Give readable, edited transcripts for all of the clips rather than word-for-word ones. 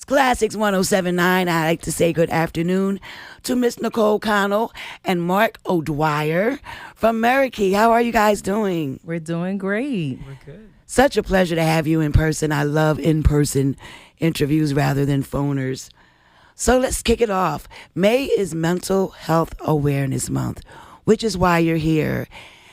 Classics 1079. I like to say good afternoon to Miss Nicole Connell and Mark O'Dwyer from Merakey. How are you guys doing? We're doing great. We're good. Such a pleasure to have you in person. I love in-person interviews rather than phoners. So let's kick it off. May is Mental Health Awareness Month, which is why you're here.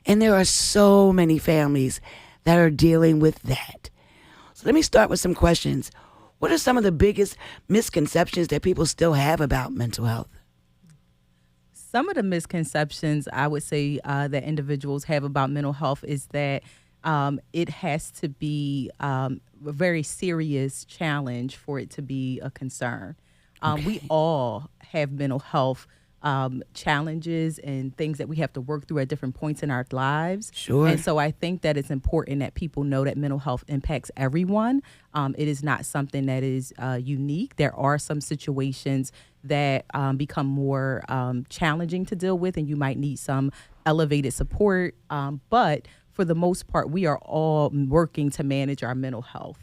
And there are so many families that are dealing with that. So let me start with some questions. What are some of the biggest misconceptions that people still have about mental health? Some of the misconceptions I would say that individuals have about mental health is that it has to be a very serious challenge for it to be a concern. We all have mental health challenges and things that we have to work through at different points in our lives. Sure. And so I think that it's important that people know that mental health impacts everyone. It is not something that is unique. There are some situations that become more challenging to deal with, and you might need some elevated support. But for the most part, we are all working to manage our mental health.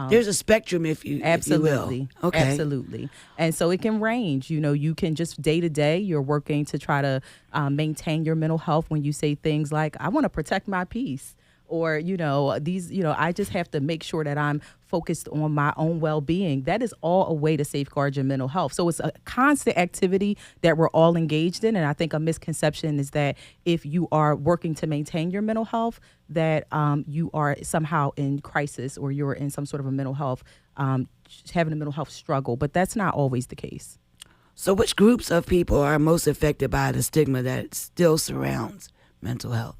There's a spectrum, if you Absolutely. will. Okay. Absolutely. And so it can range. You know, you can just day to day, you're working to try to maintain your mental health when you say things like, I want to protect my peace. Or, I just have to make sure that I'm focused on my own well-being. That is all a way to safeguard your mental health. So it's a constant activity that we're all engaged in. And I think a misconception is that if you are working to maintain your mental health, that you are somehow in crisis or you're in some sort of a mental health, having a mental health struggle. But that's not always the case. So which groups of people are most affected by the stigma that still surrounds mental health?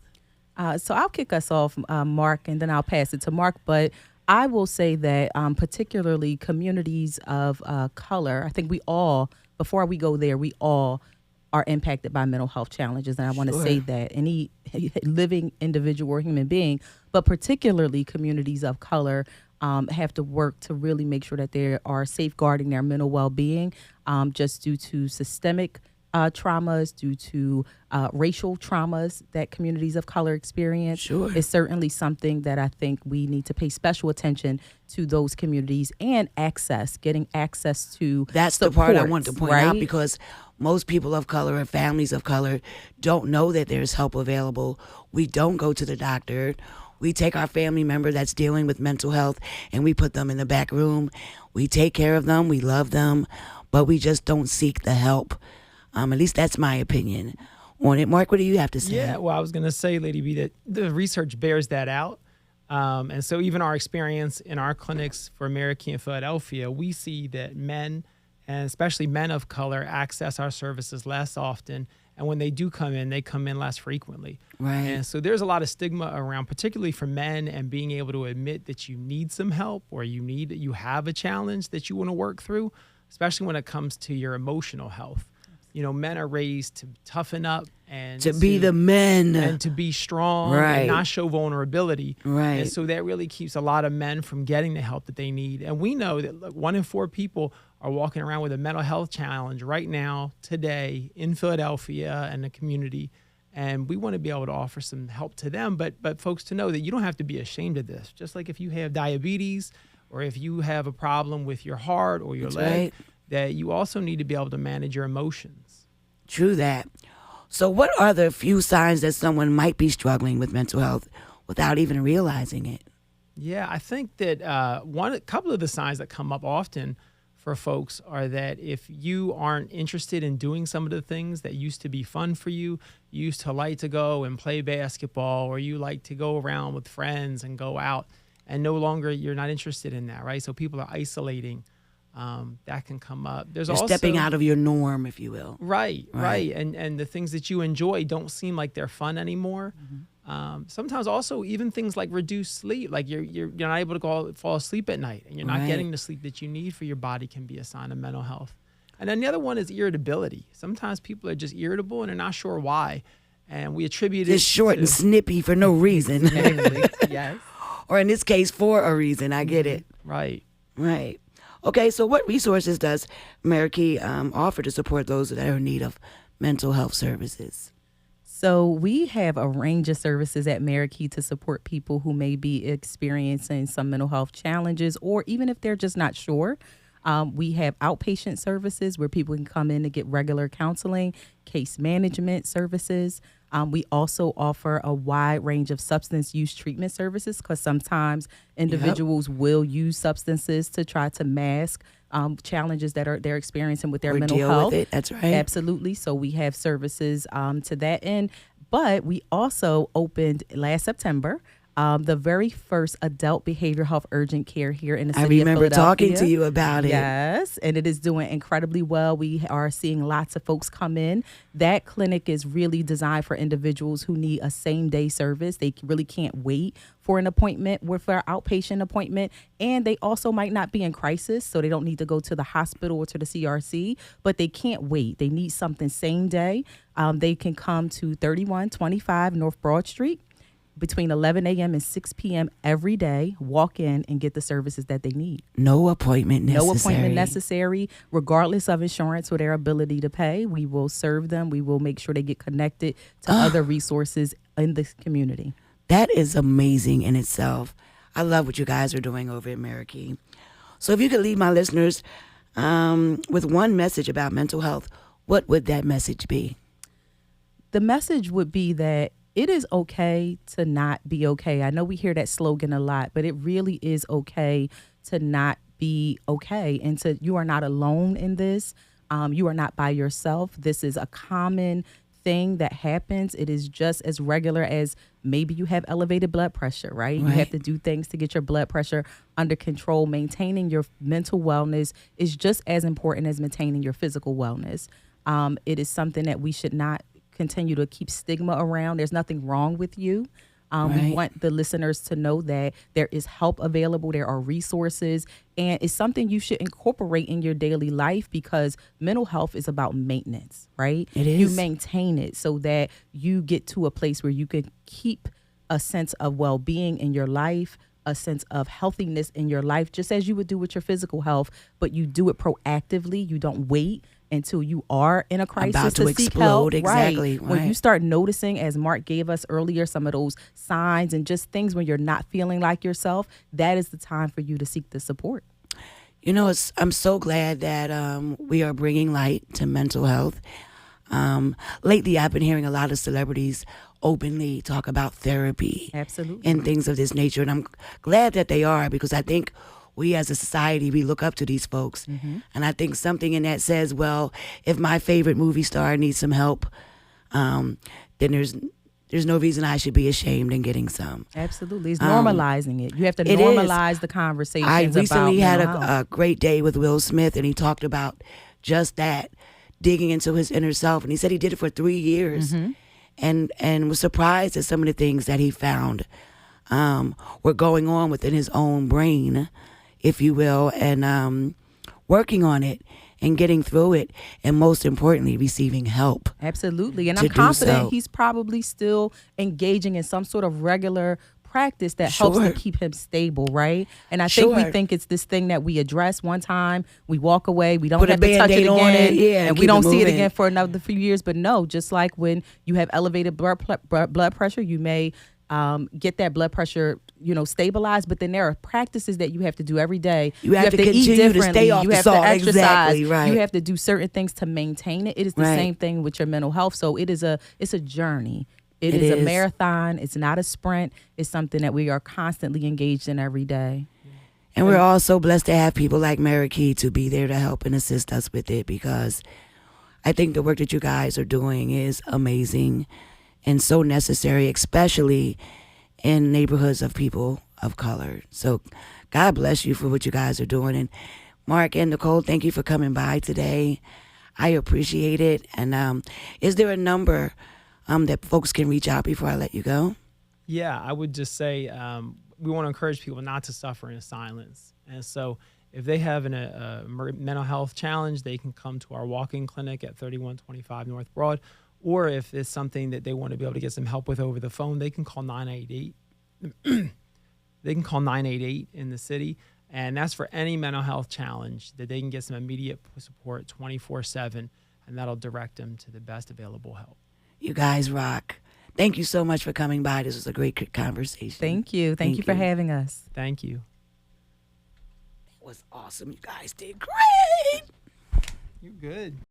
So I'll kick us off, Mark, and then I'll pass it to Mark. But I will say that particularly communities of color, I think we all, before we go there, we all are impacted by mental health challenges. And I want to say that any living individual or human being, but particularly communities of color, have to work to really make sure that they are safeguarding their mental well-being just due to systemic traumas, due to racial traumas that communities of color experience. Sure. Is certainly something that I think we need to pay special attention to those communities and getting access to That's supports, the part I want to point out, right? because most people of color and families of color don't know that there's help available. We don't go to the doctor. We take our family member that's dealing with mental health and we put them in the back room. We take care of them. We love them, but we just don't seek the help. At least that's my opinion on it. Mark, what do you have to say? Yeah, well, I was going to say, Lady B, that the research bears that out. And so even our experience in our clinics for Merakey in Philadelphia, we see that men, and especially men of color, access our services less often. And when they do come in, they come in less frequently. Right. And so there's a lot of stigma around, particularly for men, and being able to admit that you need some help or you have a challenge that you want to work through, especially when it comes to your emotional health. You know, men are raised to toughen up and To be the men. and to be strong Right. and not show vulnerability. Right. And so that really keeps a lot of men from getting the help that they need. And we know that 1 in 4 people are walking around with a mental health challenge right now, today, in Philadelphia and the community. And we want to be able to offer some help to them. But folks, to know that you don't have to be ashamed of this. Just like if you have diabetes or if you have a problem with your heart or your That's leg, right. that you also need to be able to manage your emotions. True that. So what are the few signs that someone might be struggling with mental health without even realizing it? Yeah, I think that a couple of the signs that come up often for folks are that if you aren't interested in doing some of the things that used to be fun for you, you used to like to go and play basketball, or you like to go around with friends and go out, and no longer you're not interested in that, right? So people are isolating. That can come up. There's You're also stepping out of your norm, if you will. Right. And the things that you enjoy don't seem like they're fun anymore. Sometimes also even things like reduced sleep, like you're not able to fall asleep at night, and you're not Right. getting the sleep that you need for your body, can be a sign of mental health. And then the other one is irritability. Sometimes people are just irritable and they're not sure why, and we attribute it Just short to, and snippy for no reason. Exactly. Yes. Or in this case, for a reason. I get it. right. Right. Okay, so what resources does Merakey offer to support those that are in need of mental health services? So we have a range of services at Merakey to support people who may be experiencing some mental health challenges, or even if they're just not sure. We have outpatient services where people can come in to get regular counseling, case management services. We also offer a wide range of substance use treatment services because sometimes individuals will use substances to try to mask challenges that they're experiencing with their Or mental deal health. with it. That's right. Absolutely. So we have services to that end. But we also opened last September the very first adult behavioral health urgent care here in the I city of remember Philadelphia. talking to you about it. Yes, and it is doing incredibly well. We are seeing lots of folks come in. That clinic is really designed for individuals who need a same-day service. They really can't wait for an appointment, for an outpatient appointment, and they also might not be in crisis, so they don't need to go to the hospital or to the CRC, but they can't wait. They need something same day. They can come to 3125 North Broad Street between 11 a.m. and 6 p.m. every day, walk in and get the services that they need. No appointment necessary. No appointment necessary, regardless of insurance or their ability to pay. We will serve them. We will make sure they get connected to other resources in the community. That is amazing in itself. I love what you guys are doing over at Merakey. So if you could leave my listeners with one message about mental health, what would that message be? The message would be that it is okay to not be okay. I know we hear that slogan a lot, but it really is okay to not be okay. And you are not alone in this. You are not by yourself. This is a common thing that happens. It is just as regular as maybe you have elevated blood pressure, right? You have to do things to get your blood pressure under control. Maintaining your mental wellness is just as important as maintaining your physical wellness. It is something that we should not continue to keep stigma around. There's nothing wrong with you. We want the listeners to know that there is help available. There are resources, and it's something you should incorporate in your daily life because mental health is about maintenance, right? It is. You maintain it so that you get to a place where you can keep a sense of well-being in your life, a sense of healthiness in your life, just as you would do with your physical health, but you do it proactively. You don't wait until you are in a crisis About to seek explode. help. Exactly. When you start noticing, as Mark gave us earlier, some of those signs and just things when you're not feeling like yourself, that is the time for you to seek the support. You know, I'm so glad that we are bringing light to mental health. Lately, I've been hearing a lot of celebrities openly talk about therapy. Absolutely. And things of this nature. And I'm glad that they are because I think we as a society, we look up to these folks. Mm-hmm. And I think something in that says, well, if my favorite movie star needs some help, then there's no reason I should be ashamed in getting some. Absolutely. It's normalizing it. You have to it normalize the conversations I about recently had mental health. a great day with Will Smith, and he talked about just that, digging into his inner self. And he said he did it for 3 years and was surprised at some of the things that he found were going on within his own brain, if you will, and working on it and getting through it, and most importantly, receiving help. Absolutely. And to I'm do confident so. he's probably still engaging in some sort of regular practice that helps to Sure. keep him stable, right? And I think we Sure. think it's this thing that we address one time, we walk away, we don't Put a have to touch it Band-Aid on again, it, yeah, and and we keep don't it see it moving. again for another few years. But no, just like when you have elevated blood pressure, you may get that blood pressure, stabilized. But then there are practices that you have to do every day. You have to eat continue to differently. stay off you the have salt. to exercise. Exactly, right. You have to do certain things to maintain it. It is the Right. same thing with your mental health. So it's a journey. It It is a is. marathon. It's not a sprint. It's something that we are constantly engaged in every day. And we're all so blessed to have people like Merakey to be there to help and assist us with it, because I think the work that you guys are doing is amazing and so necessary, especially in neighborhoods of people of color. So God bless you for what you guys are doing. And Mark and Nicole, thank you for coming by today. I appreciate it. And is there a number that folks can reach out before I let you go? Yeah, I would just say we want to encourage people not to suffer in silence. And so if they have a mental health challenge, they can come to our walk-in clinic at 3125 North Broad. Or if it's something that they want to be able to get some help with over the phone, they can call 988. They can call 988 in the city. And that's for any mental health challenge that they can get some immediate support 24/7. And that'll direct them to the best available help. You guys rock. Thank you so much for coming by. This was a great conversation. Thank you. Thank you for having us. Thank you. was awesome. You guys did great. You good.